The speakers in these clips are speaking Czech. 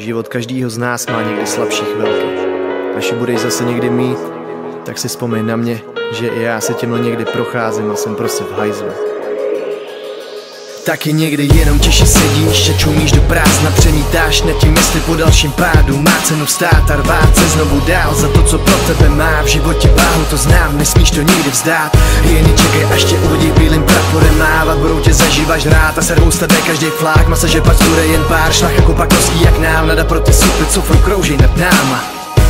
Život každýho z nás má někdy slabší chvilky. Až ji budeš zase někdy mít, tak si vzpomeň na mě, že i já se tímhle někdy procházím a jsem prostě v hajzlu. Taky někdy jenom těžce sedíš a čumíš do prázdna, přemítáš nad tím, jestli po dalším pádu má cenu vstát a rvát se znovu dál za to, co pro tebe má v životě váhu, to znám, nesmíš to nikdy vzdát. Jen čekej, až tě uvidí bílým praporem mávat, budou tě zažívat rád a servou z tebe každý flák, masaže pak bude jen pár šlach jako pakovský jak nám, nada pro ty supy, co furt krouží nad náma.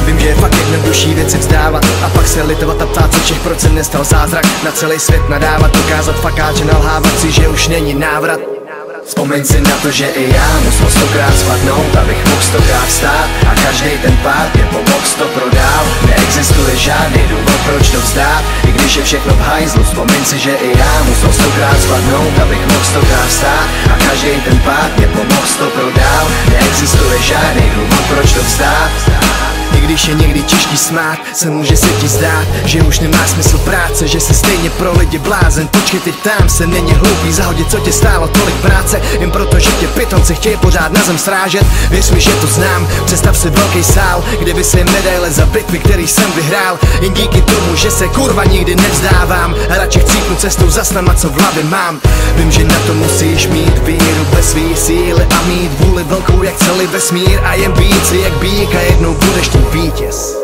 Vím, že je fakt jednodušší věci vzdávat a pak se litovat a ptát, co všech procent nestal zázrak. Na celý svět nadávat, dokázat fakáče, nalhávat si, že už není návrat. Vzpomeň si na to, že i já musel 100krát spadnout, abych mohl 100krát vstát. A každý ten pád mě pomohl 100 dál. Neexistuje žádný důvod, proč to vzdát. I když je všechno v hajzlu, vzpomeň si, že i já musel 100krát spadnout, abych mohl 100krát vstát. A každý ten pád mě pomohl 100 dál. Neexistuje žádný důvod, proč to vzdát. I když je někdy těžký smát, se může se ti zdát, že už nemá smysl práce, že jsi stejně pro lidi blázen. Počkej, teď ptám se, není hloupý zahodit, co tě stálo tolik práce, jen proto, že tě pitomci chtějí pořád na zem srážet. Věř mi, že to znám, představ si velký sál, kde vysí medaile za bitvy, který jsem vyhrál. Jen díky tomu, že se kurva nikdy nevzdávám, radši chcípnu cestou za snama, co v hlavě mám. Vím, že na to musíš mít víru bez svý síly a mít vůli velkou jak celý vesmír a jen být si jak bík a jednou budeš tím vítěz.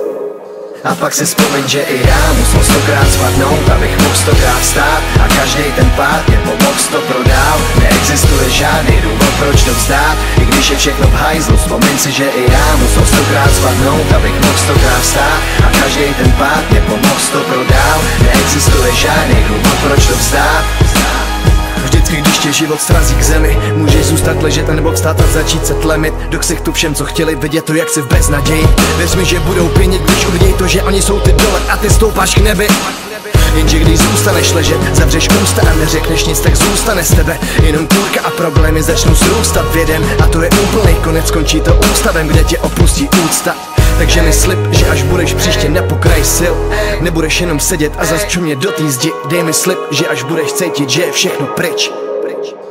A pak si vzpomeň, že i já musel 100krát spadnout, abych mohl 100krát vstát. A každý ten pád mě pomohl 100 dál. Neexistuje žádný důvod, proč to vzdát. I když je všechno v hajzlu, vzpomeň si, že i já musel 100krát spadnout, abych mohl 100krát vstát. A každý ten pád mě pomohl 100 dál. Neexistuje žádný důvod, proč to vzdát. Vždycky, když tě život srazí k zemi, můžeš zůstat ležet nebo vstát a začít se tlemit do ksichtu všem, co chtěli vidět to, jak si v beznaději. Věř mi, že budou pěnit, když uviděj to, že oni jsou ty dole a ty stoupáš k nebi. Jenže když zůstaneš ležet, zavřeš ústa a neřekneš nic, tak zůstane z tebe jenom kůrka a problémy začnou srůstat vědem. A to je úplný konec, končí to ústavem, kde tě opustí úcta. Takže mi slib, že až budeš příště na pokraji sil, nebudeš jenom sedět a zas čumět do té zdi. Dej mi slib, že až budeš cítit, že je všechno pryč.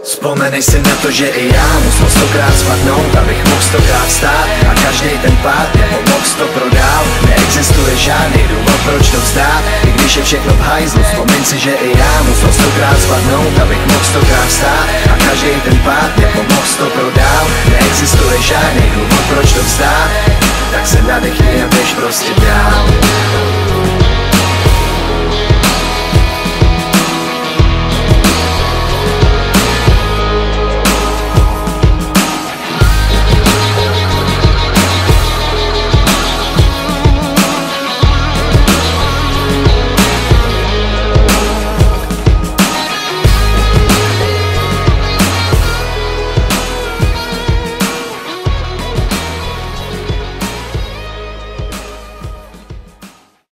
Vzpomenej si na to, že i já musel 100krát spadnout, abych mohl 100krát vstát. A každý ten pád mě pomohl 100 dál. Neexistuje žádný důvod, proč to vzdát. I když je všechno v hajzlu, vzpomeň si, že i já musel 100krát spadnout, abych mohl 100krát vstát. A každý ten pád mě pomohl 100 dál. Neexistuje žádný důvod, proč to vzdát. Tak se nadechni a běž prostě dál.